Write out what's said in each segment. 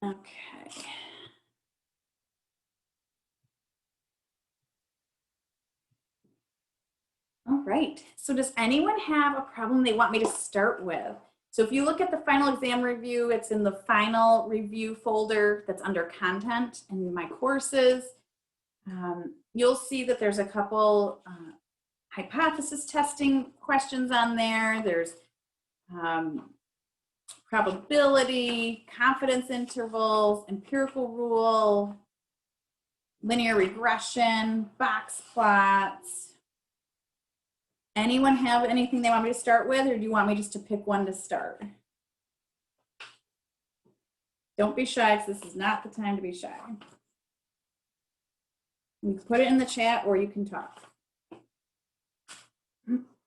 Okay. All right. So does anyone have a problem they want me to start with? So if you look at the final exam review, it's in the final review folder that's under content and my courses. You'll see that there's a couple hypothesis testing questions on there. There's probability, confidence intervals, empirical rule, linear regression, box plots. Anyone have anything they want me to start with, or do you want me just to pick one to start? Don't be shy, because this is not the time to be shy. You can put it in the chat or you can talk.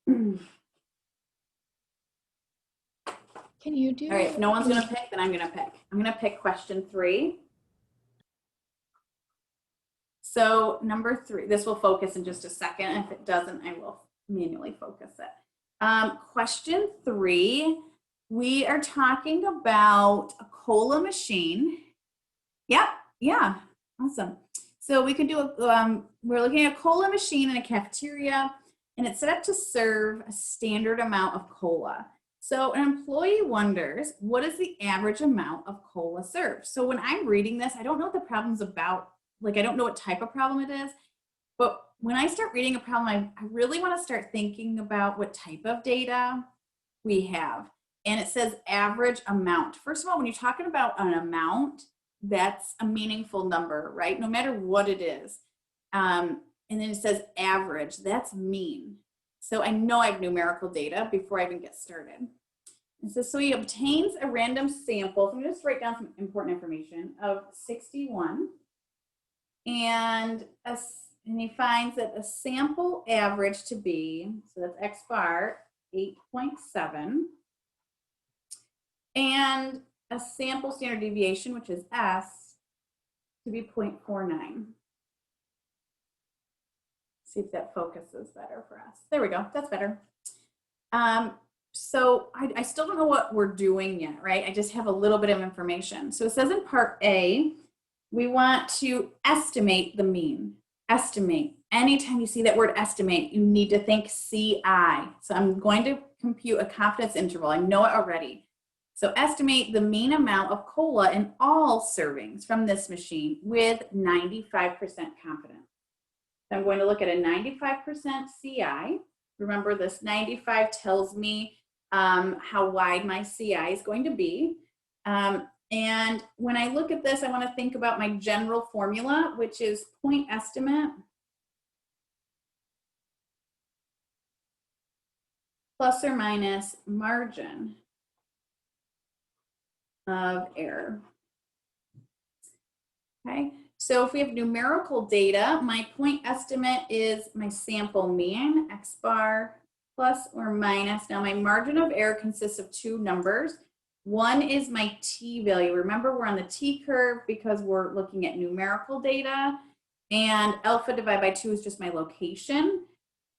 Can you do? All right, if no one's gonna pick, then I'm gonna pick. I'm gonna pick question 3. So number 3, this will focus in just a second. If it doesn't, I will manually focus it. Question 3, we are talking about a cola machine. Yep, yeah, awesome. So we could do we're looking at a cola machine in a cafeteria, and it's set up to serve a standard amount of cola. So an employee wonders, what is the average amount of cola served? So when I'm reading this, I don't know what the problem's about. Like, I don't know what type of problem it is, but when I start reading a problem, I really want to start thinking about what type of data we have. And it says average amount. First of all, when you're talking about an amount, that's a meaningful number, right? No matter what it is. And then it says average, that's mean. So I know I have numerical data before I even get started. And so he obtains a random sample. So I'm gonna just write down some important information of 61. And he finds that a sample average to be, so that's X bar, 8.7. And a sample standard deviation, which is S, to be 0.49. See if that focuses better for us. There we go, that's better. So I still don't know what we're doing yet, right? I just have a little bit of information. So it says in part A, we want to estimate the mean. Estimate. Anytime you see that word estimate, you need to think CI. So I'm going to compute a confidence interval. I know it already. So estimate the mean amount of cola in all servings from this machine with 95% confidence. So I'm going to look at a 95% CI. Remember, this 95 tells me how wide my CI is going to be. And when I look at this, I want to think about my general formula, which is point estimate plus or minus margin of error. Okay, so if we have numerical data, my point estimate is my sample mean, X bar, plus or minus. Now my margin of error consists of 2 numbers. One is my t value. Remember, we're on the t curve because we're looking at numerical data, and alpha divided by 2 is just my location,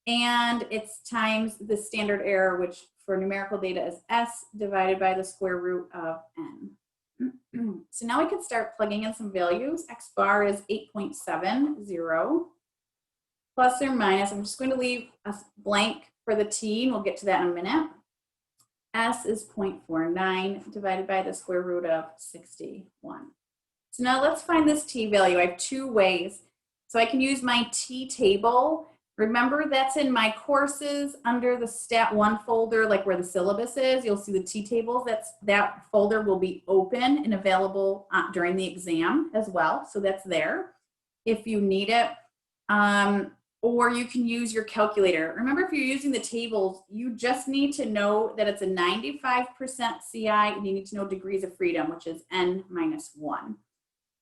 and it's times the standard error, which for numerical data is S divided by the square root of n. So now we can start plugging in some values. X bar is 8.70 plus or minus. I'm just going to leave a blank for the t, and we'll get to that in a minute. S is 0.49 divided by the square root of 61. So now let's find this t value. I have 2 ways. So I can use my t table. Remember, that's in my courses under the Stat 1 folder, like where the syllabus is. You'll see the t tables. That folder will be open and available during the exam as well. So that's there if you need it. Or you can use your calculator. Remember, if you're using the tables, you just need to know that it's a 95% CI, and you need to know degrees of freedom, which is n minus 1.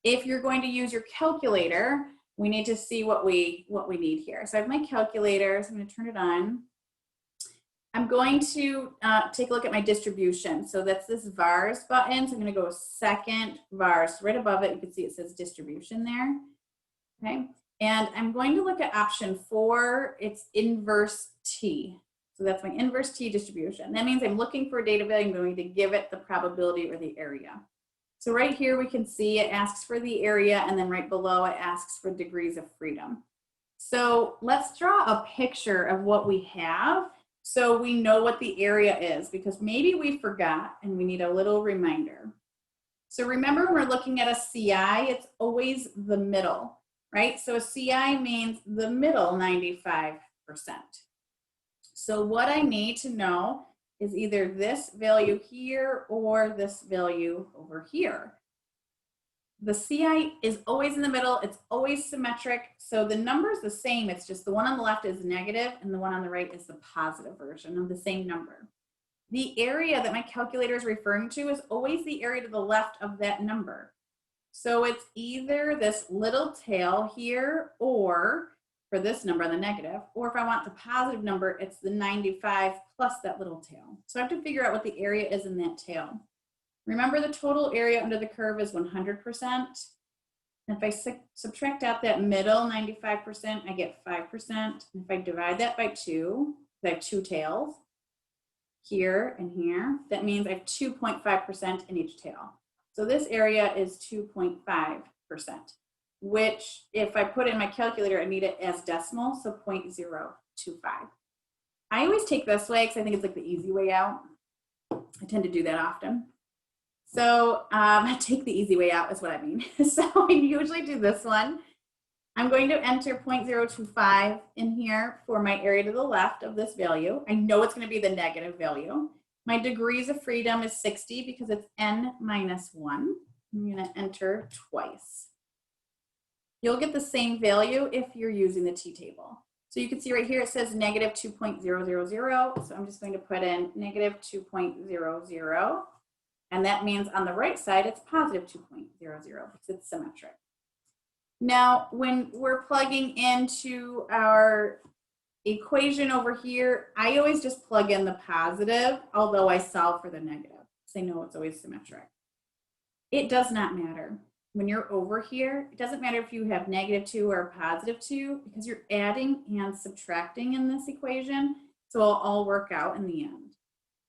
If you're going to use your calculator, we need to see what we need here. So I have my calculator, so I'm going to turn it on. I'm going to take a look at my distribution. So that's this vars button. So I'm going to go second vars. So right above it, you can see it says distribution there. Okay. And I'm going to look at option 4, it's inverse t. So that's my inverse t distribution. That means I'm looking for a data value, I'm going to give it the probability or the area. So right here we can see it asks for the area, and then right below it asks for degrees of freedom. So let's draw a picture of what we have so we know what the area is, because maybe we forgot and we need a little reminder. So remember, when we're looking at a CI, it's always the middle, right? So a CI means the middle 95%. So what I need to know is either this value here or this value over here. The CI is always in the middle. It's always symmetric. So the number is the same. It's just the one on the left is negative and the one on the right is the positive version of the same number. The area that my calculator is referring to is always the area to the left of that number. So it's either this little tail here, or for this number on the negative, or if I want the positive number, it's the 95 plus that little tail. So I have to figure out what the area is in that tail. Remember, the total area under the curve is 100%. If I subtract out that middle 95%, I get 5%. And if I divide that by 2, I have 2 tails, here and here. That means I have 2.5% in each tail. So this area is 2.5%, which if I put it in my calculator, I need it as decimal, so 0.025. I always take this way because I think it's like the easy way out. I tend to do that often. So I take the easy way out is what I mean. So I usually do this one. I'm going to enter 0.025 in here for my area to the left of this value. I know it's going to be the negative value. My degrees of freedom is 60 because it's n minus 1. I'm going to enter twice. You'll get the same value if you're using the t-table. So you can see right here it says negative 2.000. So I'm just going to put in negative 2.00. And that means on the right side, it's positive 2.00 because it's symmetric. Now, when we're plugging into our equation over here, I always just plug in the positive, although I solve for the negative, because I know it's always symmetric. It does not matter. When you're over here, it doesn't matter if you have -2 or +2, because you're adding and subtracting in this equation, so it'll all work out in the end.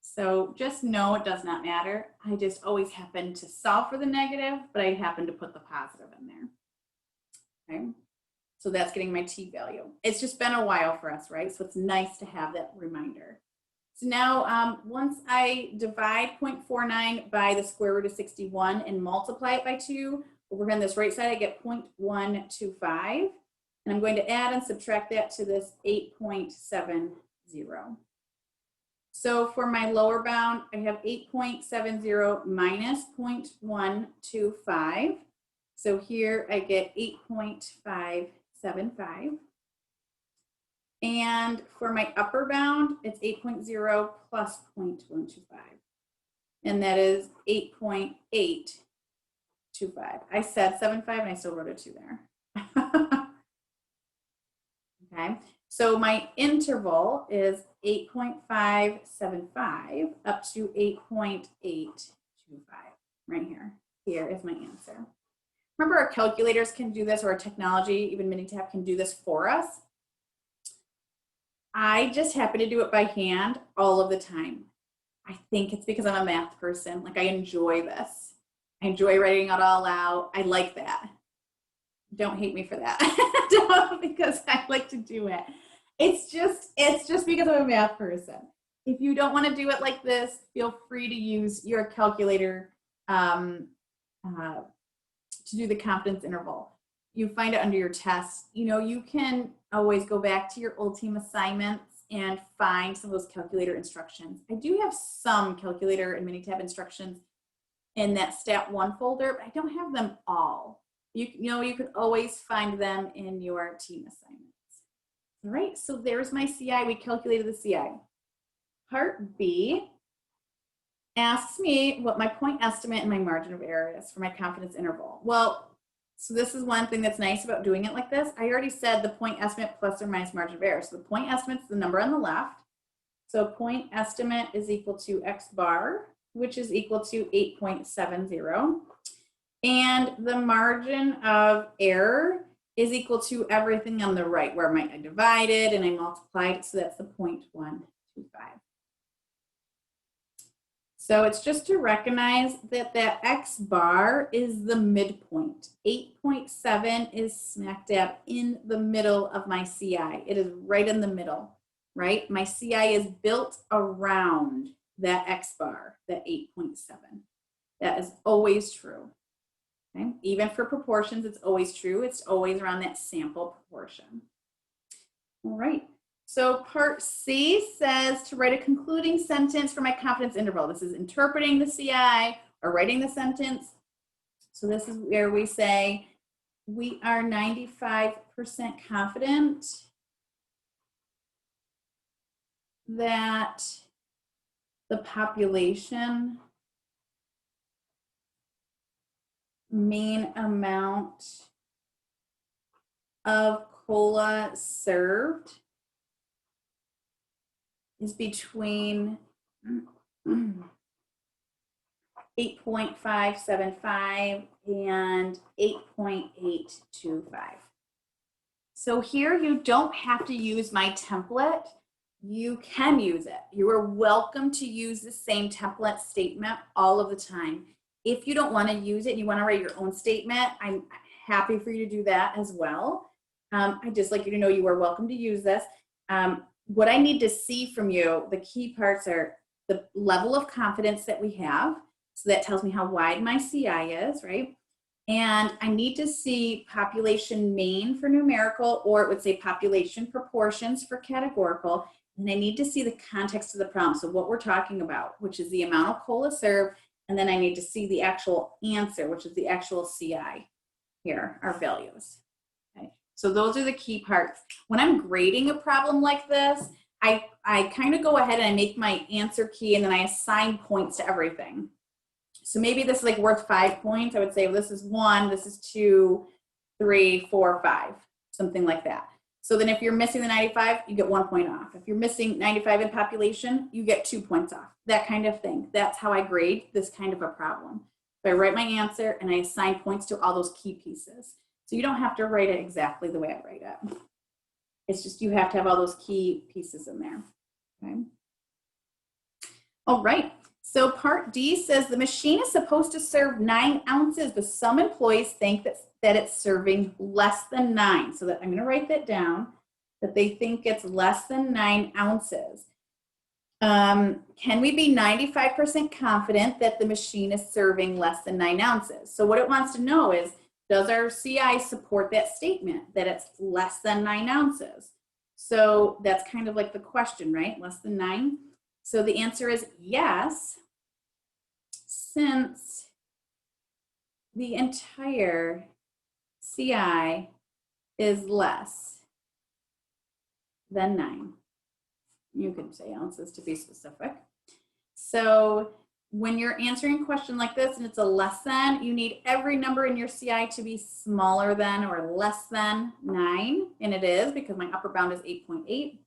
So just know it does not matter. I just always happen to solve for the negative, but I happen to put the positive in there. Okay, so that's getting my t value. It's just been a while for us, right? So it's nice to have that reminder. So now once I divide 0.49 by the square root of 61 and multiply it by 2, over on this right side, I get 0.125. And I'm going to add and subtract that to this 8.70. So for my lower bound, I have 8.70 minus 0.125. So here I get 8.575. And for my upper bound, it's 8.0 plus 0.125. And that is 8.825. I said 75 and I still wrote a 2 there. Okay, so my interval is 8.575 up to 8.825 right here. Here is my answer. Remember, our calculators can do this, or our technology, even Minitab, can do this for us. I just happen to do it by hand all of the time. I think it's because I'm a math person. Like, I enjoy this. I enjoy writing it all out. I like that. Don't hate me for that. Because I like to do it. It's just because I'm a math person. If you don't want to do it like this, feel free to use your calculator to do the confidence interval. You find it under your test. You know, you can always go back to your old team assignments and find some of those calculator instructions. I do have some calculator and Minitab instructions in that Stat 1 folder, but I don't have them all. You know, you can always find them in your team assignments. All right, so there's my CI. We calculated the CI. Part B asks me what my point estimate and my margin of error is for my confidence interval. Well, so this is one thing that's nice about doing it like this. I already said the point estimate plus or minus margin of error. So the point estimate is the number on the left. So point estimate is equal to X bar, which is equal to 8.70. And the margin of error is equal to everything on the right, where I divided and I multiplied, so that's the 0.125. So it's just to recognize that that X bar is the midpoint. 8.7 is smack dab in the middle of my CI. It is right in the middle, right? My CI is built around that X bar, that 8.7. That is always true. Okay? Even for proportions, it's always true. It's always around that sample proportion. All right. So part C says to write a concluding sentence for my confidence interval. This is interpreting the CI or writing the sentence. So this is where we say we are 95% confident that the population mean amount of COLA served is between 8.575 and 8.825. So here you don't have to use my template. You can use it. You are welcome to use the same template statement all of the time. If you don't want to use it and you want to write your own statement, I'm happy for you to do that as well. I'd just like you to know you are welcome to use this. What I need to see from you, the key parts are the level of confidence that we have. So that tells me how wide my CI is, right? And I need to see population mean for numerical, or it would say population proportions for categorical. And I need to see the context of the problem. So what we're talking about, which is the amount of COLA served. And then I need to see the actual answer, which is the actual CI here, our values. Okay. So those are the key parts. When I'm grading a problem like this, I kind of go ahead and I make my answer key and then I assign points to everything. So maybe this is like worth 5 points. I would say, well, this is 1, this is 2, 3, 4, 5, something like that. So then if you're missing the 95, you get 1 point off. If you're missing 95 in population, you get 2 points off, that kind of thing. That's how I grade this kind of a problem. So I write my answer and I assign points to all those key pieces. So you don't have to write it exactly the way I write it. It's just you have to have all those key pieces in there. Okay. All right. So part D says the machine is supposed to serve 9 ounces, but some employees think that it's serving less than 9. So that I'm going to write that down, that they think it's less than 9 ounces. Can we be 95% confident that the machine is serving less than 9 ounces? So what it wants to know is, does our CI support that statement that it's less than 9 ounces? So that's kind of like the question, right? Less than 9. So the answer is yes, since the entire CI is less than 9. You could say ounces to be specific. So when you're answering a question like this and it's a less than, you need every number in your CI to be smaller than or less than 9. And it is, because my upper bound is 8.8.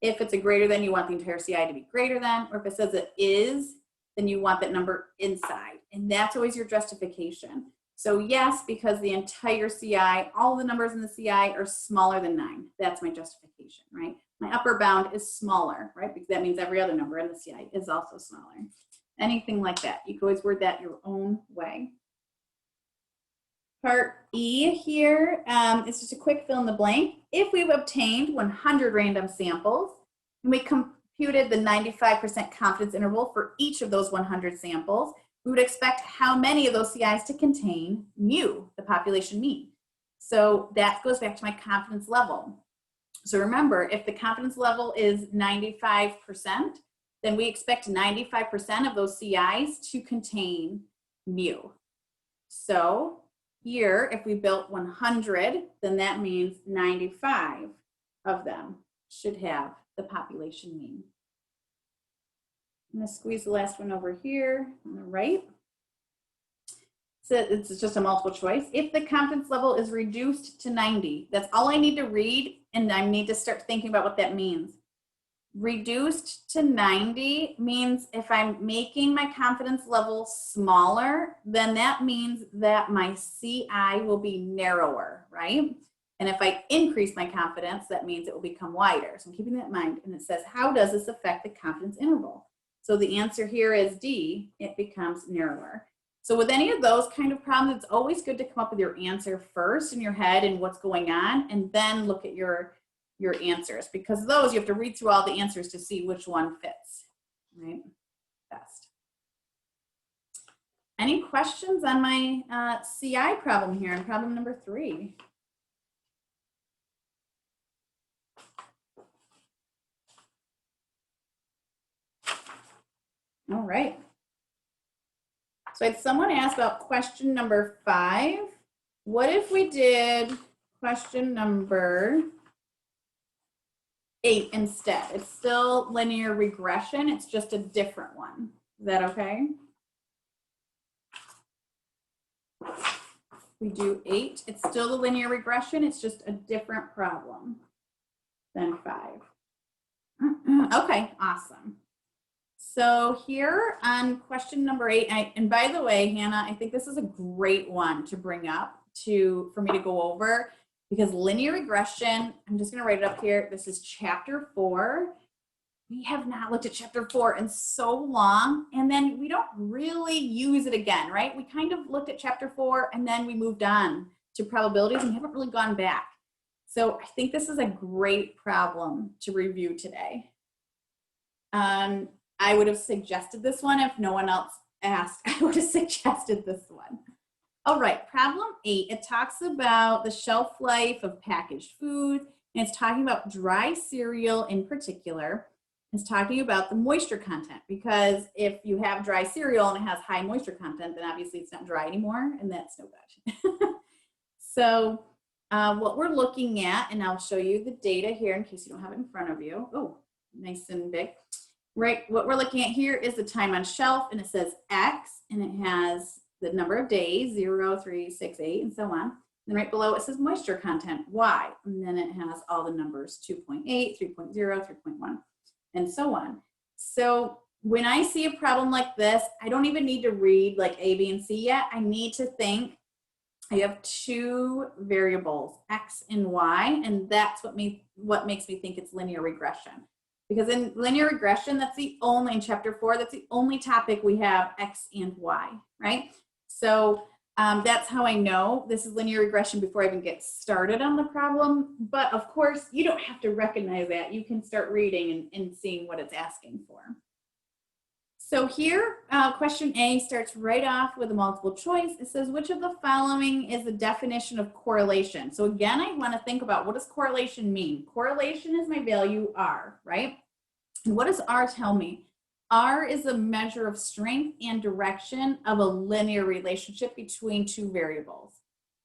If it's a greater than, you want the entire CI to be greater than, or if it says it is, then you want that number inside. And that's always your justification. So yes, because the entire CI, all the numbers in the CI are smaller than 9. That's my justification, right? My upper bound is smaller, right? Because that means every other number in the CI is also smaller. Anything like that. You can always word that your own way. Part E here is just a quick fill in the blank. If we've obtained 100 random samples and we computed the 95% confidence interval for each of those 100 samples, we would expect how many of those CIs to contain mu, the population mean. So that goes back to my confidence level. So remember, if the confidence level is 95%, then we expect 95% of those CIs to contain mu. So here, if we built 100, then that means 95 of them should have the population mean. I'm going to squeeze the last one over here on the right. So it's just a multiple choice. If the confidence level is reduced to 90, that's all I need to read, and I need to start thinking about what that means. Reduced to 90 means if I'm making my confidence level smaller, then that means that my CI will be narrower, right? And if I increase my confidence, that means it will become wider. So I'm keeping that in mind. And it says, how does this affect the confidence interval? So the answer here is D, it becomes narrower. So with any of those kind of problems, it's always good to come up with your answer first in your head and what's going on, and then look at your answers, because those you have to read through all the answers to see which one fits, right? Best. Any questions on my CI problem here, in problem number 3? All right. So I had someone ask about question number 5. What if we did question number 8 instead? It's still linear regression. It's just a different one. Is that okay? We do 8. It's still the linear regression. It's just a different problem than 5. Okay, awesome. So here on question number 8, and by the way, Hannah, I think this is a great one to bring up for me to go over, because linear regression, I'm just going to write it up here. This is chapter 4. We have not looked at chapter 4 in so long, and then we don't really use it again, right? We kind of looked at chapter 4 and then we moved on to probabilities and we haven't really gone back. So I think this is a great problem to review today. I would have suggested this one if no one else asked. I would have suggested this one. All right, problem 8, it talks about the shelf life of packaged food, and it's talking about dry cereal in particular. It's talking about the moisture content, because if you have dry cereal and it has high moisture content, then obviously it's not dry anymore, and that's no good. So what we're looking at, and I'll show you the data here in case you don't have it in front of you. Oh, nice and big. Right, what we're looking at here is the time on shelf, and it says X, and it has the number of days, 0, 3, 6, 8, and so on. And right below it says moisture content, Y, and then it has all the numbers, 2.8, 3.0, 3.1, and so on. So when I see a problem like this, I don't even need to read like A, B, and C yet. I need to think I have 2 variables, X and Y, and that's what makes me think it's linear regression. Because in linear regression, that's the only, in chapter 4, that's the only topic we have X and Y, right? So that's how I know this is linear regression before I even get started on the problem. But of course, you don't have to recognize that. You can start reading and seeing what it's asking for. So here, question A starts right off with a multiple choice. It says, which of the following is the definition of correlation? So again, I want to think about, what does correlation mean? Correlation is my value R, right? And what does R tell me? R is a measure of strength and direction of a linear relationship between 2 variables.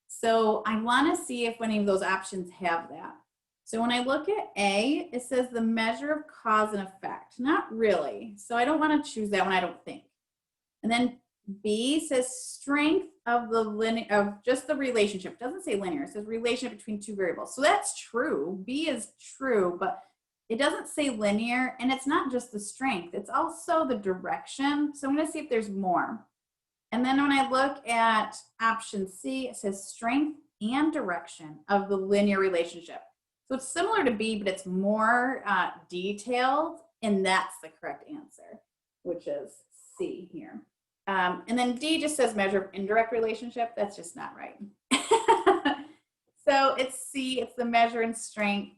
So I want to see if any of those options have that. So when I look at A, it says the measure of cause and effect. Not really. So I don't want to choose that one, I don't think. And then B says strength of just the relationship. It doesn't say linear. It says relationship between 2 variables. So that's true. B is true, but it doesn't say linear, and it's not just the strength. It's also the direction. So I'm going to see if there's more. And then when I look at option C, it says strength and direction of the linear relationship. So it's similar to B, but it's more detailed, and that's the correct answer, which is C here. And then D just says measure of indirect relationship. That's just not right. So it's C, it's the measure of strength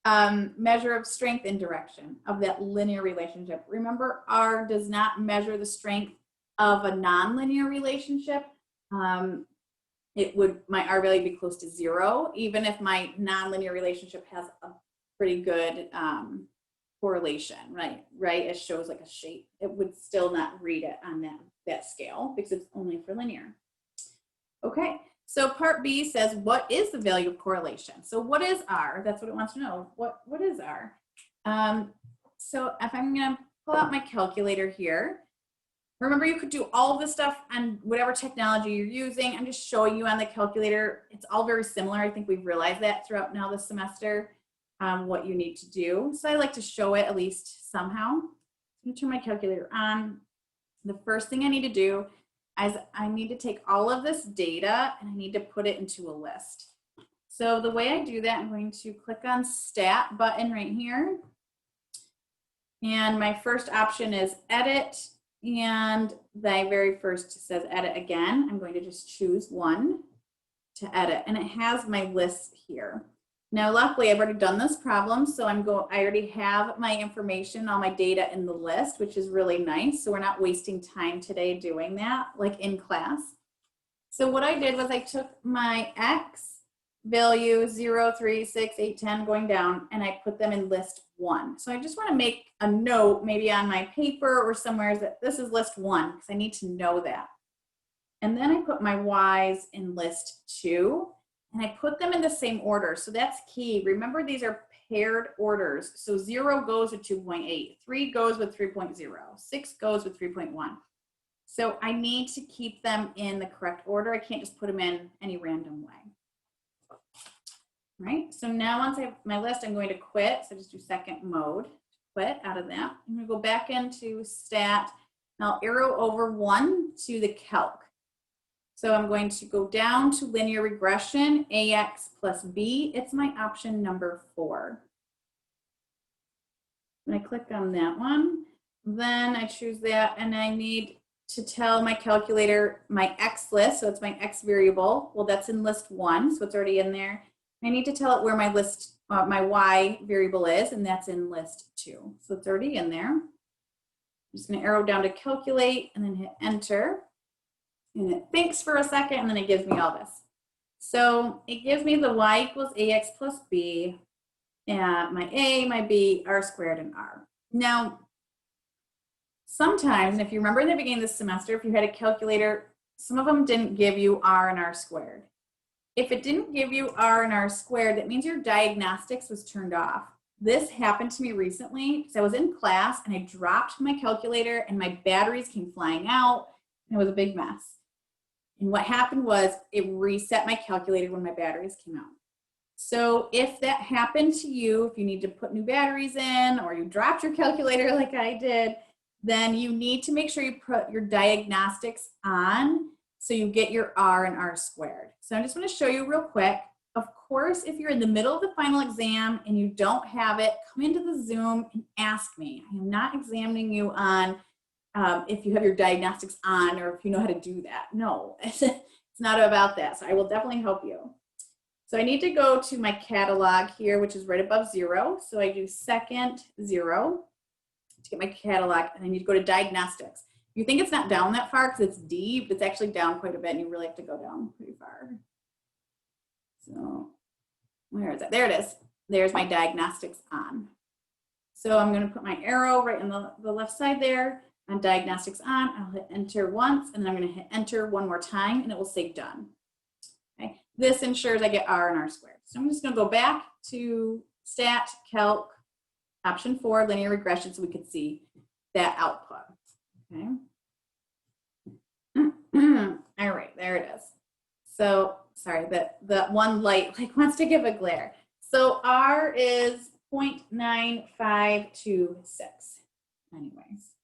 and direction of that linear relationship. Remember, R does not measure the strength of a nonlinear relationship. My R value would be close to 0, even if my nonlinear relationship has a pretty good correlation, right? It shows like a shape. It would still not read it on that scale because it's only for linear. Okay, so part B says, what is the value of correlation? So what is R? That's what it wants to know. What is R? So if I'm gonna pull out my calculator here, remember, you could do all of this stuff on whatever technology you're using. I'm just showing you on the calculator. It's all very similar. I think we've realized that throughout now this semester, what you need to do. So I like to show it at least somehow. I'm gonna turn my calculator on. The first thing I need to do is I need to take all of this data and I need to put it into a list. So the way I do that, I'm going to click on Stat button right here. And my first option is edit. And the very first says edit again. I'm going to just choose one to edit. And it has my list here. Now, luckily, I've already done this problem. So I already have my information, all my data in the list, which is really nice. So we're not wasting time today doing that, like in class. So what I did was I took my X value 0, 3, 6, 8, 10 going down, and I put them in list 1. So I just want to make a note maybe on my paper or somewhere that this is list 1 because I need to know that. And then I put my Y's in list 2, and I put them in the same order. So that's key. Remember, these are paired orders. So 0 goes with 2.8, 3 goes with 3.0, 6 goes with 3.1. So I need to keep them in the correct order. I can't just put them in any random way. Right, so now once I have my list, I'm going to quit. So just do second mode, quit out of that. I'm going to go back into stat. And I'll arrow over 1 to the calc. So I'm going to go down to linear regression, AX plus B. It's my option number 4. When I click on that one, then I choose that, and I need to tell my calculator my X list. So it's my X variable. Well, that's in list 1, so it's already in there. I need to tell it where my list, my Y variable is, and that's in list 2. So it's already in there. I'm just going to arrow down to calculate and then hit enter. And it thinks for a second, and then it gives me all this. So it gives me the Y equals AX plus B, and my A, my B, R squared, and R. Now, sometimes, and if you remember in the beginning of the semester, if you had a calculator, some of them didn't give you R and R squared. If it didn't give you R and R squared, that means your diagnostics was turned off. This happened to me recently because I was in class and I dropped my calculator and my batteries came flying out and it was a big mess. And what happened was it reset my calculator when my batteries came out. So if that happened to you, if you need to put new batteries in or you dropped your calculator like I did, then you need to make sure you put your diagnostics on so you get your R and R squared. So I just want to show you real quick. Of course, if you're in the middle of the final exam and you don't have it, come into the Zoom and ask me. I am not examining you on if you have your diagnostics on or if you know how to do that. No, it's not about that. So I will definitely help you. So I need to go to my catalog here, which is right above 0. So I do second 0 to get my catalog, and I need to go to diagnostics. You think it's not down that far because it's deep, it's actually down quite a bit and you really have to go down pretty far. So where is it? There it is. There's my diagnostics on. So I'm going to put my arrow right on the left side there on diagnostics on. I'll hit enter once and then I'm going to hit enter one more time and it will say done. Okay. This ensures I get R and R squared. So I'm just going to go back to stat, calc, option 4, linear regression, so we could see that output. Okay. All right, there it is. So sorry, the one light like wants to give a glare. So R is 0.9526. Anyways,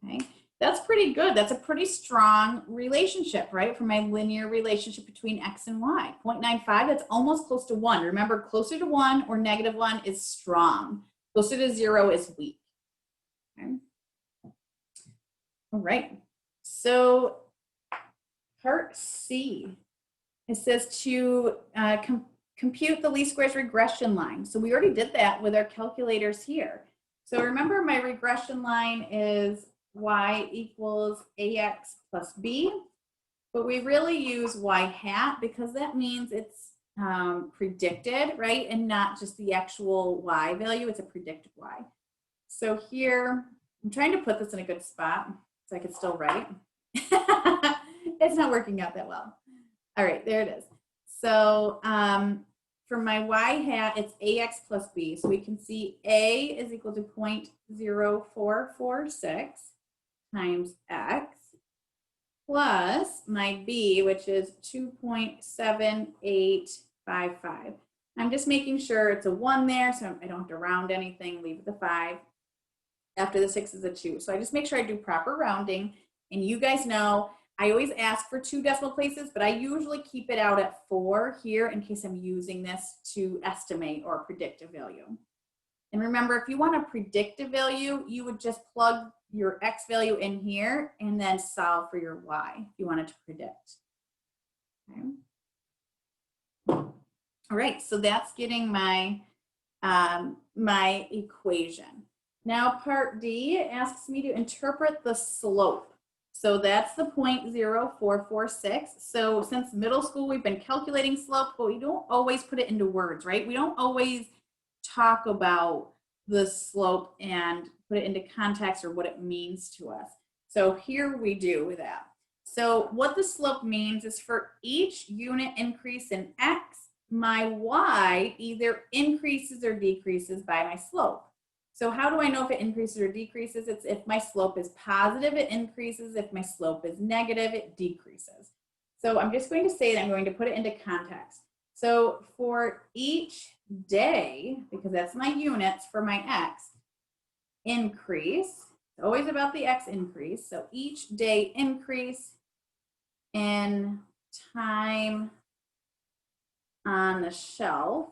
okay, that's pretty good. That's a pretty strong relationship, right? For my linear relationship between X and Y. 0.95, that's almost close to 1. Remember, closer to 1 or -1 is strong. Closer to 0 is weak. Okay. All right, so part C, it says to compute the least squares regression line. So we already did that with our calculators here. So remember my regression line is Y equals AX plus B, but we really use Y hat because that means it's predicted, right? And not just the actual Y value, it's a predicted Y. So here, I'm trying to put this in a good spot so I can still write. It's not working out that well. All right, there it is. So for my Y hat, it's AX plus B. So we can see A is equal to 0.0446 times X plus my B, which is 2.7855. I'm just making sure it's a 1 there, so I don't have to round anything, leave the 5. After the 6 is a 2. So I just make sure I do proper rounding. And you guys know, I always ask for 2 decimal places, but I usually keep it out at 4 here in case I'm using this to estimate or predict a value. And remember, if you want to predict a value, you would just plug your X value in here and then solve for your Y if you wanted to predict. Okay. All right, so that's getting my, my equation. Now part D asks me to interpret the slope. So that's the 0.0446. So since middle school, we've been calculating slope, but we don't always put it into words, right? We don't always talk about the slope and put it into context or what it means to us. So here we do that. So what the slope means is for each unit increase in X, my Y either increases or decreases by my slope. So how do I know if it increases or decreases? It's if my slope is positive, it increases. If my slope is negative, it decreases. So I'm just going to say that I'm going to put it into context. So for each day, because that's my units for my X, increase, it's always about the X increase. So each day increase in time on the shelf.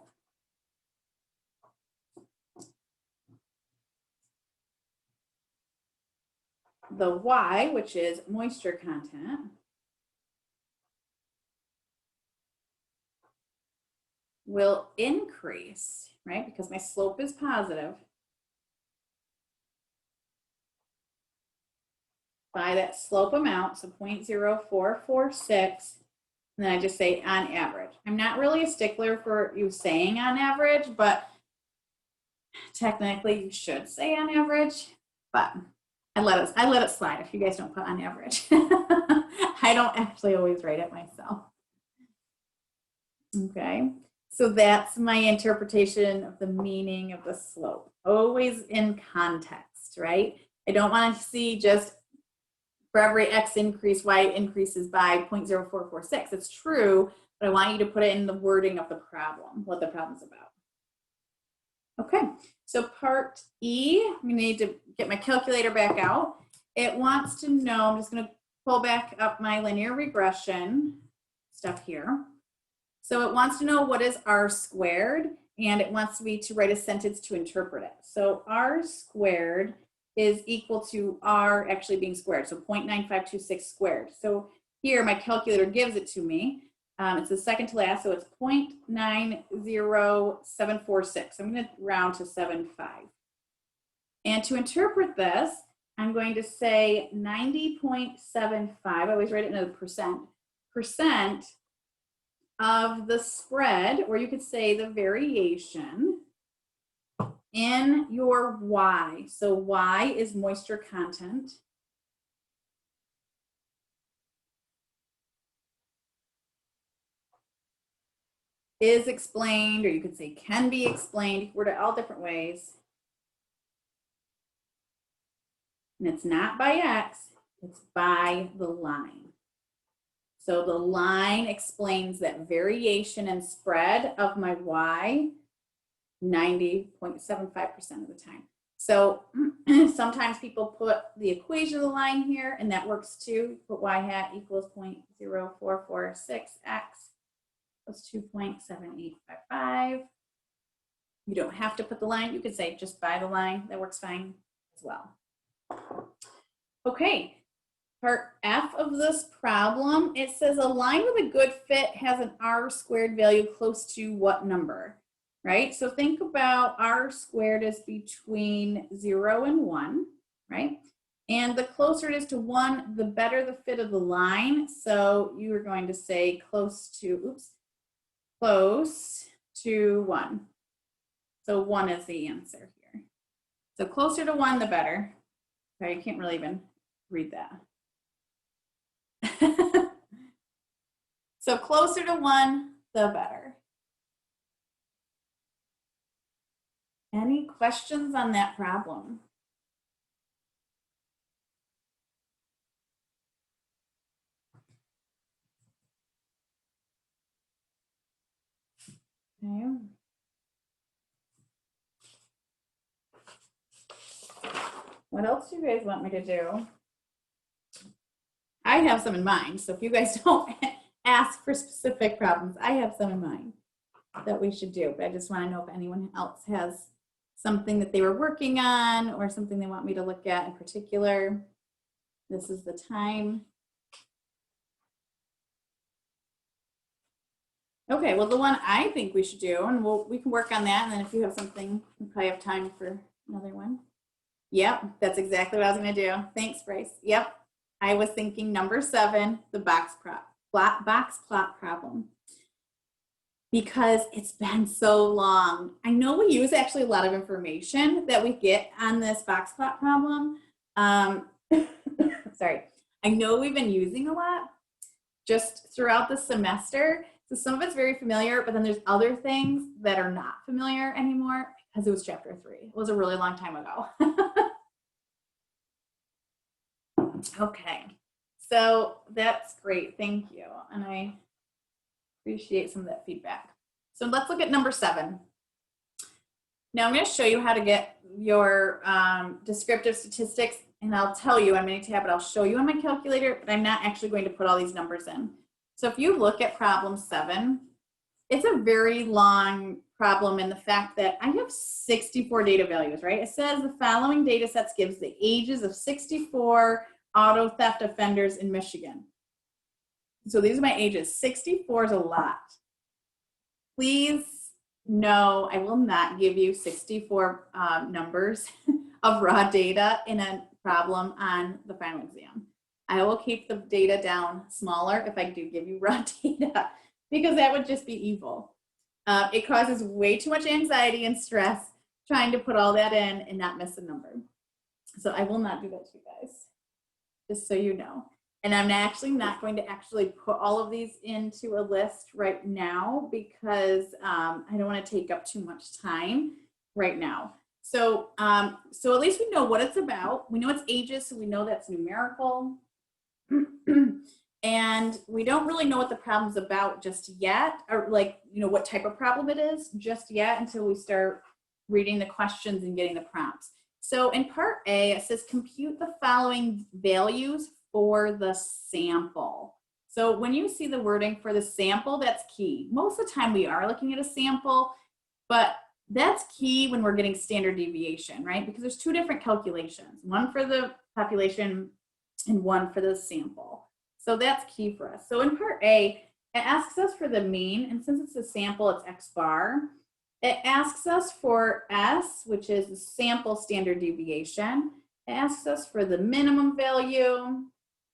The Y, which is moisture content, will increase, right? Because my slope is positive by that slope amount, so 0.0446. And then I just say on average. I'm not really a stickler for you saying on average, but technically you should say on average, but I let it slide if you guys don't put on average. I don't actually always write it myself. Okay, so that's my interpretation of the meaning of the slope. Always in context, right? I don't want to see just for every X increase, Y increases by 0.0446. It's true, but I want you to put it in the wording of the problem, what the problem's about. Okay, so part E, we need to get my calculator back out. It wants to know, I'm just going to pull back up my linear regression stuff here. So it wants to know what is R squared, and it wants me to write a sentence to interpret it. So R squared is equal to R actually being squared, so 0.9526 squared. So here my calculator gives it to me. It's the second to last, so it's 0.90746. I'm going to round to 75. And to interpret this, I'm going to say 90.75. I always write it in a percent of the spread, or you could say the variation in your Y. So Y is moisture content. Is explained, or you could say can be explained. You can word it all different ways. And it's not by X, it's by the line. So the line explains that variation and spread of my Y 90.75% of the time. So sometimes people put the equation of the line here, and that works too. Put Y hat equals 0.0446X. Plus 2.7855. You don't have to put the line. You could say just by the line. That works fine as well. Okay, part F of this problem, it says a line with a good fit has an R squared value close to what number, right? So think about R squared as between 0 and 1, right? And the closer it is to 1, the better the fit of the line. So you are going to say close to 1. So 1 is the answer here. So closer to 1, the better. Sorry, you can't really even read that. So closer to 1, the better. Any questions on that problem? Okay. What else do you guys want me to do? I have some in mind, so if you guys don't ask for specific problems, I have some in mind that we should do, but I just want to know if anyone else has something that they were working on or something they want me to look at in particular, this is the time. Okay, well, the one I think we should do, and we can work on that, and then if you have something, we probably have time for another one. Yep, that's exactly what I was gonna do. Thanks, Bryce. Yep, I was thinking number 7, the box plot problem. Because it's been so long. I know we use actually a lot of information that we get on this box plot problem. Sorry, I know we've been using a lot just throughout the semester. So some of it's very familiar, but then there's other things that are not familiar anymore because it was chapter 3. It was a really long time ago. Okay, so that's great. Thank you. And I appreciate some of that feedback. So let's look at number 7. Now I'm going to show you how to get your descriptive statistics, and I'll tell you, I'm going to tab it, I'll show you on my calculator, but I'm not actually going to put all these numbers in. So if you look at problem 7, it's a very long problem in the fact that I have 64 data values, right? It says the following data sets gives the ages of 64 auto theft offenders in Michigan. So these are my ages. 64 is a lot. Please know I will not give you 64 numbers of raw data in a problem on the final exam. I will keep the data down smaller if I do give you raw data, because that would just be evil. It causes way too much anxiety and stress trying to put all that in and not miss a number. So I will not do that to you guys, just so you know. And I'm actually not going to actually put all of these into a list right now because I don't want to take up too much time right now. So, so at least we know what it's about. We know it's ages, so we know that's numerical. And we don't really know what the problem's about just yet, or like, you know, what type of problem it is just yet until we start reading the questions and getting the prompts. So in part A, it says compute the following values for the sample. So when you see the wording for the sample, that's key. Most of the time we are looking at a sample, but that's key when we're getting standard deviation, right? Because there's 2 different calculations, one for the population and one for the sample. So that's key for us. So in part A, it asks us for the mean, and since it's a sample, it's X bar. It asks us for S, which is the sample standard deviation. It asks us for the minimum value.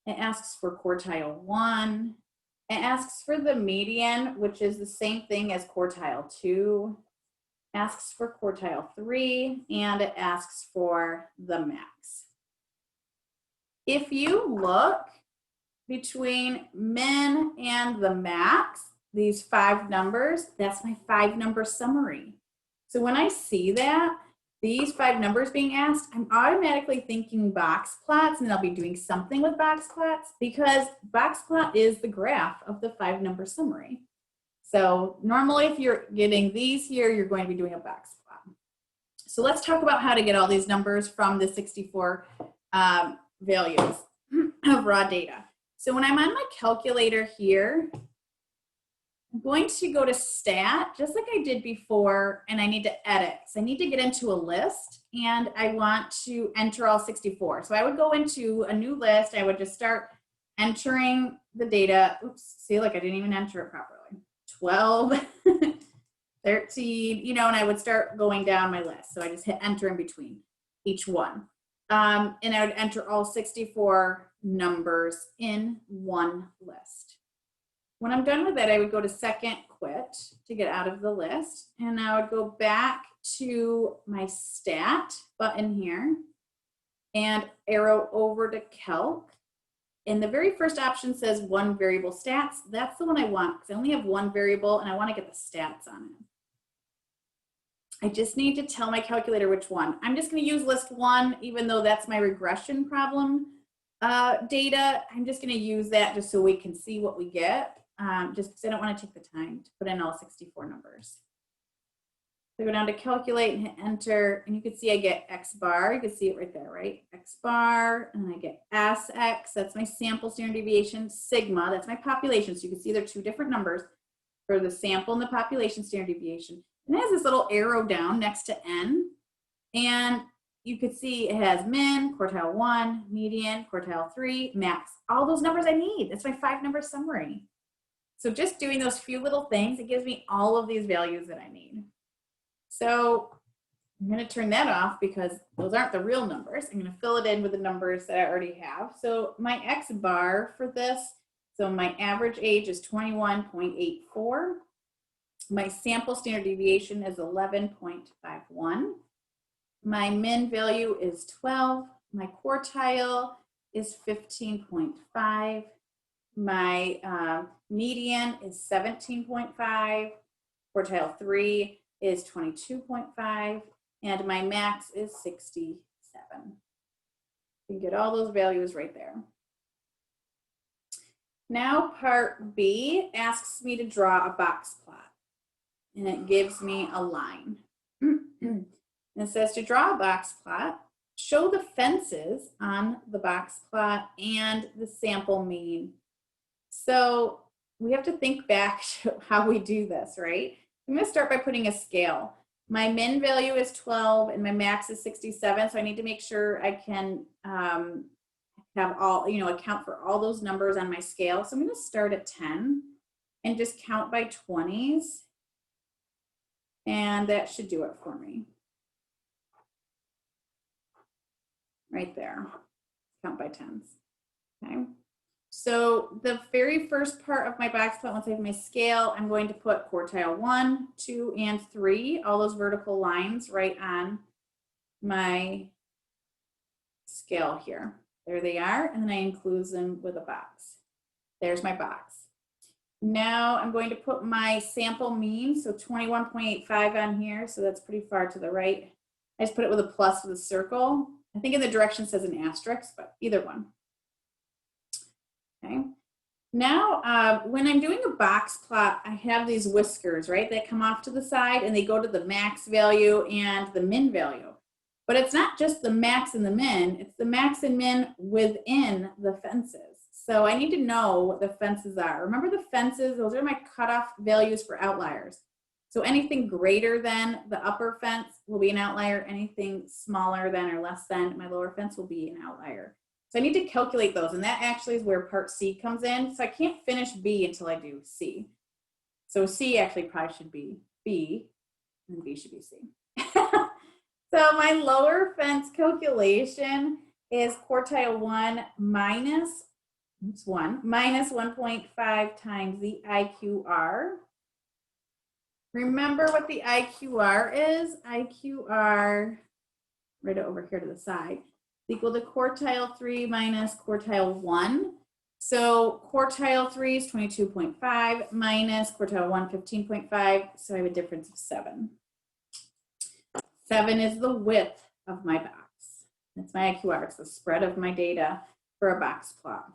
It asks for quartile 1. It asks for the median, which is the same thing as quartile 2. It asks for quartile 3, and it asks for the max. If you look between min and the max, these 5 numbers, that's my 5-number summary. So when I see that, these 5 numbers being asked, I'm automatically thinking box plots, and I'll be doing something with box plots because box plot is the graph of the 5-number summary. So normally if you're getting these here, you're going to be doing a box plot. So let's talk about how to get all these numbers from the 64 values of raw data. So when I'm on my calculator here, I'm going to go to stat, just like I did before, and I need to edit. So I need to get into a list, and I want to enter all 64. So I would go into a new list. I would just start entering the data. Oops, see, like I didn't even enter it properly. 12, 13, you know, and I would start going down my list. So I just hit enter in between each one. And I would enter all 64 numbers in one list. When I'm done with that, I would go to second quit to get out of the list, and I would go back to my stat button here and arrow over to calc. And the very first option says 1 variable stats. That's the one I want because I only have 1 variable and I want to get the stats on it. I just need to tell my calculator which one. I'm just going to use list 1, even though that's my regression problem data. I'm just going to use that just so we can see what we get, just because I don't want to take the time to put in all 64 numbers. So go down to calculate and hit enter, and you can see I get X bar. You can see it right there, right? X bar, and I get SX, that's my sample standard deviation, sigma, that's my population. So you can see there are 2 different numbers for the sample and the population standard deviation. And it has this little arrow down next to N. And you could see it has min, quartile 1, median, quartile 3, max. All those numbers I need. That's my 5-number summary. So just doing those few little things, it gives me all of these values that I need. So I'm going to turn that off because those aren't the real numbers. I'm going to fill it in with the numbers that I already have. So my X bar for this, so my average age is 21.84. My sample standard deviation is 11.51. My min value is 12. My quartile is 15.5. My median is 17.5. Quartile 3 is 22.5. And my max is 67. You can get all those values right there. Now part B asks me to draw a box plot. And it gives me a line. It says to draw a box plot, show the fences on the box plot and the sample mean. So we have to think back to how we do this, right? I'm going to start by putting a scale. My min value is 12 and my max is 67. So I need to make sure I can have all, account for all those numbers on my scale. So I'm going to start at 10 and just count by 20s. And that should do it for me. Right there, count by 10s, okay? So the very first part of my box plot, once I have my scale, I'm going to put quartile 1, 2, and 3, all those vertical lines right on my scale here. There they are, and then I include them with a box. There's my box. Now I'm going to put my sample mean, so 21.85 on here, so that's pretty far to the right. I just put it with a plus with a circle. I think in the direction says an asterisk, but either one. Okay. Now, when I'm doing a box plot, I have these whiskers, right? That come off to the side and they go to the max value and the min value. But it's not just the max and the min, it's the max and min within the fences. So I need to know what the fences are. Remember the fences, those are my cutoff values for outliers. So anything greater than the upper fence will be an outlier. Anything smaller than or less than my lower fence will be an outlier. So I need to calculate those, and that actually is where part C comes in. So I can't finish B until I do C. So C actually probably should be B, and B should be C. So my lower fence calculation is quartile 1 minus 1.5 times the IQR. Remember what the IQR is? IQR, right over here to the side, equal to quartile 3 minus quartile 1. So quartile 3 is 22.5 minus quartile 1, 15.5. So I have a difference of 7. 7 is the width of my box. That's my IQR. It's the spread of my data for a box plot.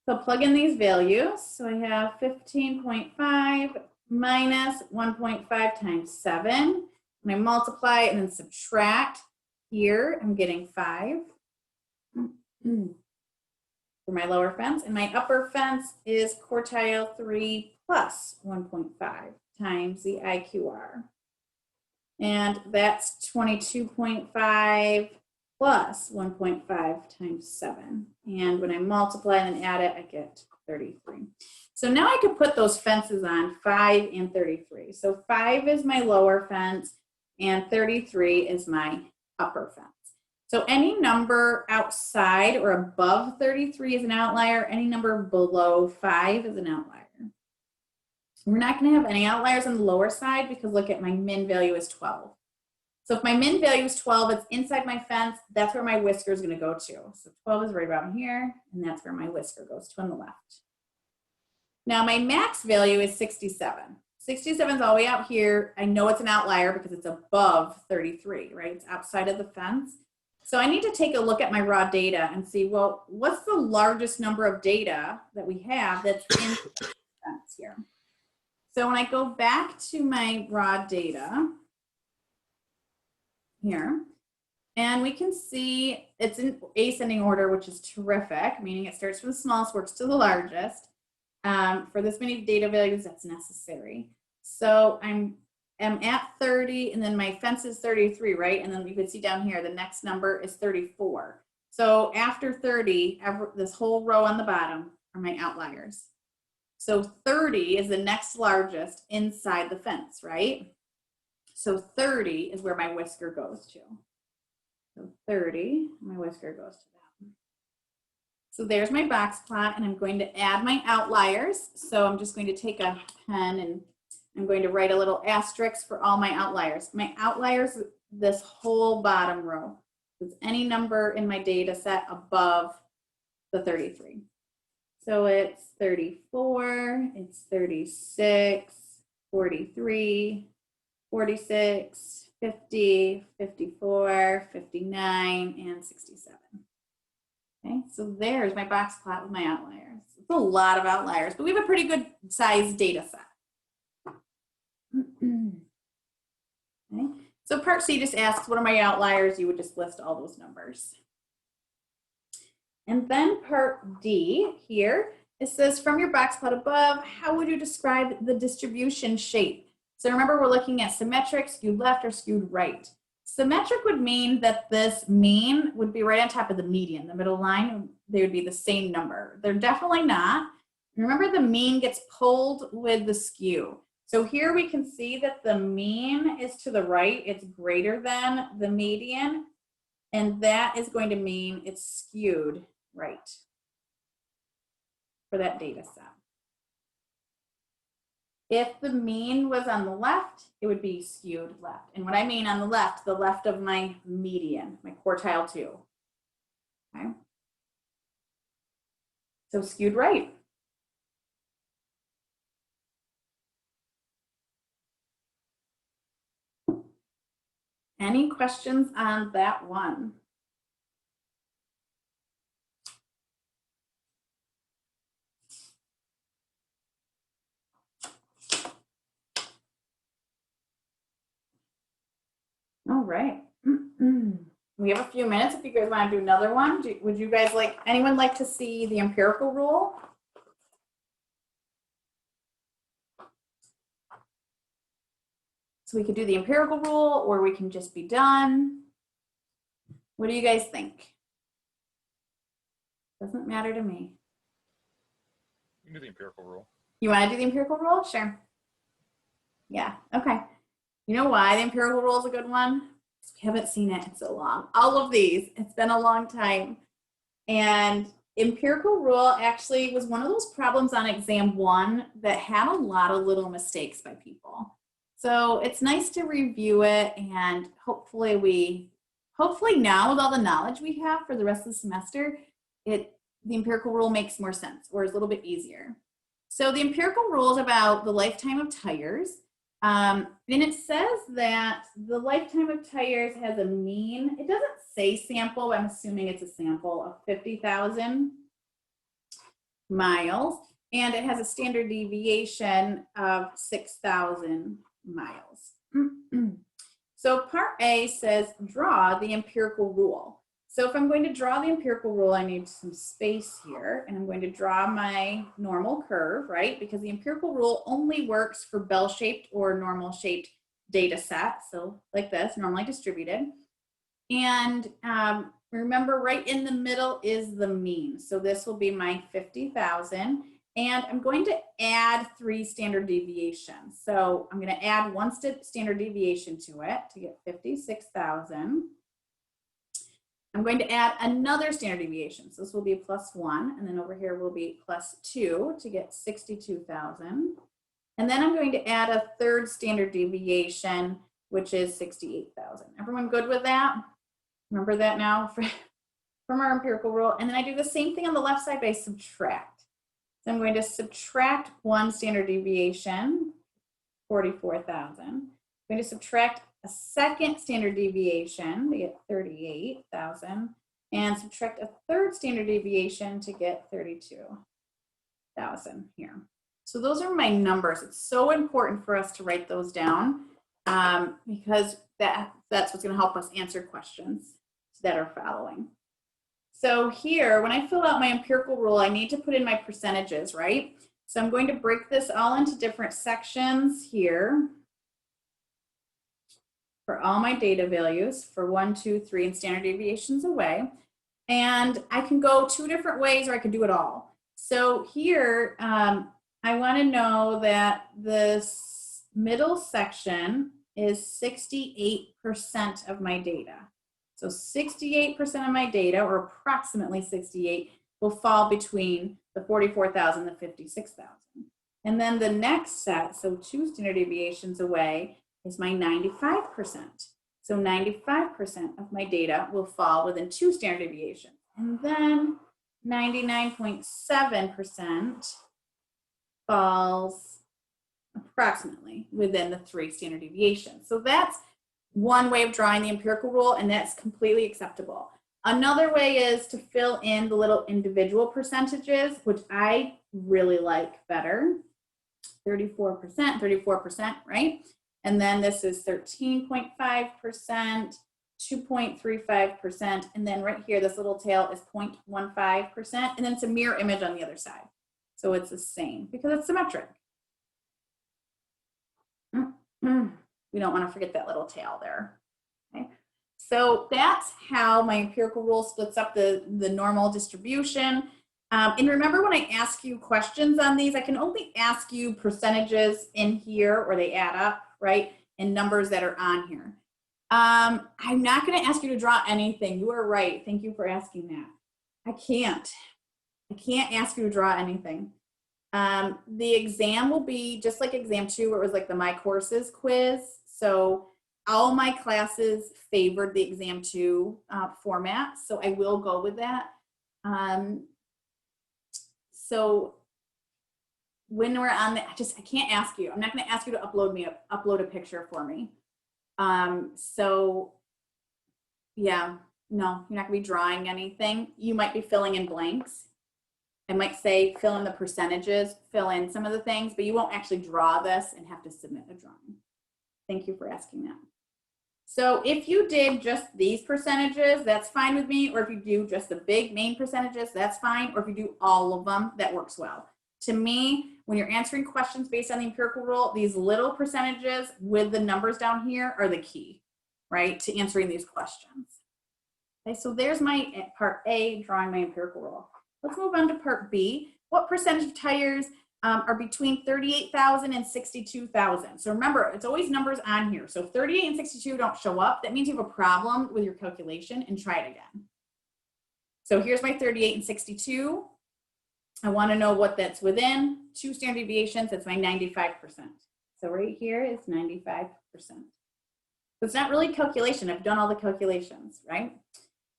So plug in these values. So I have 15.5 minus 1.5 times 7. And I multiply and then subtract. Here, I'm getting 5 for my lower fence. And my upper fence is quartile 3 plus 1.5 times the IQR. And that's 22.5 plus 1.5 times 7. And when I multiply and then add it, I get 33. So now I could put those fences on 5 and 33. So 5 is my lower fence and 33 is my upper fence. So any number outside or above 33 is an outlier. Any number below 5 is an outlier. We're not going to have any outliers on the lower side because look at my min value is 12. So if my min value is 12, it's inside my fence, that's where my whisker is going to go to. So 12 is right around here, and that's where my whisker goes to on the left. Now my max value is 67. 67 is all the way out here. I know it's an outlier because it's above 33, right? It's outside of the fence. So I need to take a look at my raw data and see, well, what's the largest number of data that we have that's in the fence here? So when I go back to my raw data here, and we can see it's in ascending order, which is terrific, meaning it starts from the smallest, works to the largest. For this many data values, that's necessary. So I'm am at 30 and then my fence is 33, right? And then you can see down here, the next number is 34. So after 30, this whole row on the bottom are my outliers. So 30 is the next largest inside the fence, right? So 30 is where my whisker goes to. So 30, my whisker goes to that. So there's my box plot, and I'm going to add my outliers. So I'm just going to take a pen and I'm going to write a little asterisk for all my outliers. My outliers, this whole bottom row, is any number in my data set above the 33. So it's 34, it's 36, 43, 46, 50, 54, 59, and 67. Okay, so there's my box plot with my outliers. It's a lot of outliers, but we have a pretty good size data set. Okay. So part C just asks, what are my outliers? You would just list all those numbers. And then part D here, it says from your box plot above, how would you describe the distribution shape? So remember, we're looking at symmetric, skewed left, or skewed right. Symmetric would mean that this mean would be right on top of the median, the middle line, they would be the same number. They're definitely not. Remember, the mean gets pulled with the skew. So here we can see that the mean is to the right, it's greater than the median, and that is going to mean it's skewed right for that data set. If the mean was on the left, it would be skewed left. And what I mean on the left of my median, my quartile 2. Okay. So skewed right. Any questions on that one? All right. We have a few minutes if you guys want to do another one. Would you guys like, anyone like to see the empirical rule? So we could do the empirical rule, or we can just be done. What do you guys think? Doesn't matter to me. You can do the empirical rule. You want to do the empirical rule? Sure. Yeah, okay. You know why the empirical rule is a good one? We haven't seen it in so long. All of these, it's been a long time. And empirical rule actually was one of those problems on exam 1 that had a lot of little mistakes by people. So it's nice to review it, and hopefully now with all the knowledge we have for the rest of the semester, the empirical rule makes more sense, or is a little bit easier. So the empirical rule is about the lifetime of tires. And it says that the lifetime of tires has a mean, it doesn't say sample, but I'm assuming it's a sample of 50,000 miles, and it has a standard deviation of 6,000 miles. So part A says draw the empirical rule. So if I'm going to draw the empirical rule, I need some space here, and I'm going to draw my normal curve, right? Because the empirical rule only works for bell-shaped or normal-shaped data sets. So like this, normally distributed. And remember, right in the middle is the mean. So this will be my 50,000. And I'm going to add 3 standard deviations. So I'm going to add 1 standard deviation to it to get 56,000. I'm going to add another standard deviation. So this will be +1, and then over here will be +2 to get 62,000. And then I'm going to add a 3rd standard deviation, which is 68,000. Everyone good with that? Remember that now from our empirical rule. And then I do the same thing on the left side by subtract. So I'm going to subtract 1 standard deviation, 44,000. I'm going to subtract a 2nd standard deviation to get 38,000, and subtract a 3rd standard deviation to get 32,000 here. So those are my numbers. It's so important for us to write those down because that's what's going to help us answer questions that are following. So here, when I fill out my empirical rule, I need to put in my percentages, right? So I'm going to break this all into different sections here. for all my data values for 1, 2, 3, and standard deviations away. And I can go 2 different ways, or I can do it all. So here, I want to know that this middle section is 68% of my data. So 68% of my data, or approximately 68, will fall between the 44,000 and the 56,000. And then the next set, so 2 standard deviations away, is my 95%. So 95% of my data will fall within 2 standard deviations. And then 99.7% falls approximately within the 3 standard deviations. So that's one way of drawing the empirical rule, and that's completely acceptable. Another way is to fill in the little individual percentages, which I really like better. 34%, 34%, right? And then this is 13.5%, 2.35%, and then right here, this little tail is 0.15%, and then it's a mirror image on the other side. So it's the same because it's symmetric. We don't want to forget that little tail there. Okay. So that's how my empirical rule splits up the normal distribution. And remember, when I ask you questions on these, I can only ask you percentages in here, or they add up, right? And numbers that are on here. I'm not going to ask you to draw anything. You are right. Thank you for asking that. I can't ask you to draw anything. The exam will be just like exam 2, where it was like the My Courses quiz. So all my classes favored the exam 2 format. So I will go with that. So when we're on the, I can't ask you. I'm not going to ask you to upload a picture for me. So yeah, no, you're not gonna be drawing anything. You might be filling in blanks. I might say fill in the percentages, fill in some of the things, but you won't actually draw this and have to submit a drawing. Thank you for asking that. So if you did just these percentages, that's fine with me. Or if you do just the big main percentages, that's fine. Or if you do all of them, that works well. To me, when you're answering questions based on the empirical rule, these little percentages with the numbers down here are the key, right, to answering these questions. Okay, so there's my part A, drawing my empirical rule. Let's move on to part B. What percentage of tires are between 38,000 and 62,000? So remember, it's always numbers on here. So if 38 and 62 don't show up, that means you have a problem with your calculation, and try it again. So here's my 38 and 62. I want to know what that's within 2 standard deviations. That's my 95%. So right here is 95%. So it's not really calculation. I've done all the calculations, right?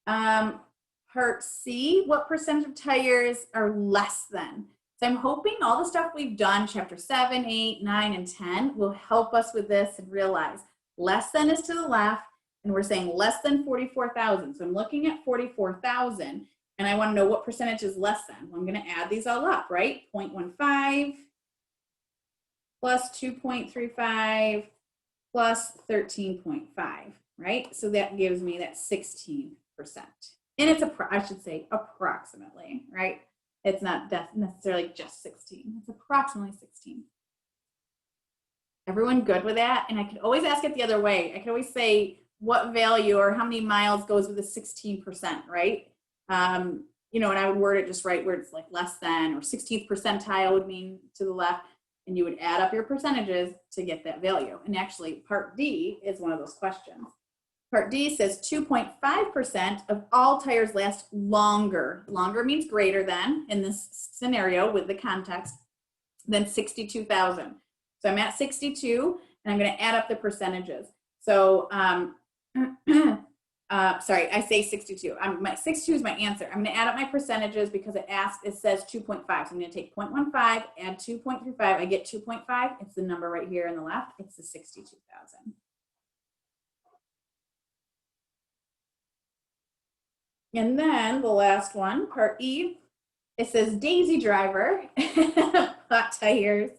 Part C, what percentage of tires are less than? So I'm hoping all the stuff we've done, chapter 7, 8, 9, and 10, will help us with this and realize less than is to the left, and we're saying less than 44,000. So I'm looking at 44,000, and I want to know what percentage is less than. Well, I'm going to add these all up, right? 0.15 plus 2.35 plus 13.5, right? So that gives me that 16%. And it's, I should say, approximately, right? It's not necessarily just 16. It's approximately 16. Everyone good with that? And I could always ask it the other way. I could always say what value or how many miles goes with the 16%, right? You know, and I would word it just right where it's like less than, or 16th percentile would mean to the left, and you would add up your percentages to get that value. And actually, part D is one of those questions. Part D says 2.5% of all tires last longer. Longer means greater than, in this scenario with the context, than 62,000. So I'm at 62, and I'm going to add up the percentages. So, sorry, I say 62. 62 is my answer. I'm going to add up my percentages because it says 2.5. So I'm going to take 0.15, add 2.35. I get 2.5. It's the number right here on the left. It's the 62,000. And then the last one, part E, it says Daisy Driver, hot tires.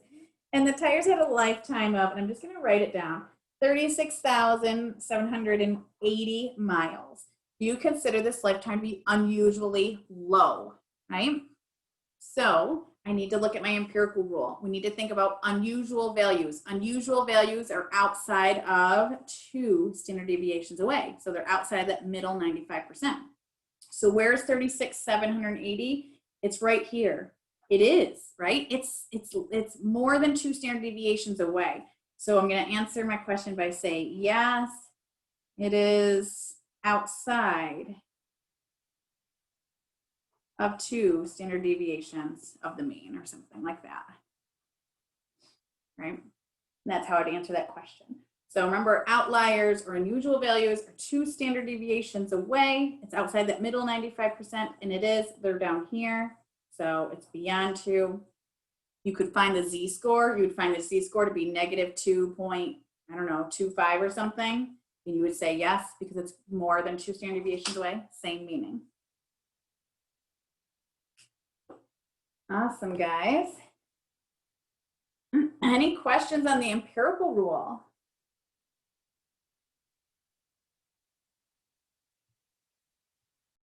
And the tires have a lifetime of, and I'm just going to write it down, 36,780 miles. You consider this lifetime to be unusually low, right? So I need to look at my empirical rule. We need to think about unusual values. Unusual values are outside of 2 standard deviations away. So they're outside that middle 95%. So where's 36,780? It's right here. It is, right? It's more than 2 standard deviations away. So I'm going to answer my question by saying, yes, it is outside of 2 standard deviations of the mean or something like that, right? And that's how I'd answer that question. So remember, outliers or unusual values are 2 standard deviations away. It's outside that middle 95%, and it is, they're down here. So it's beyond 2. You could find the z-score. You would find the z-score to be negative 2.25 or something. And you would say yes, because it's more than 2 standard deviations away, same meaning. Awesome, guys. Any questions on the empirical rule?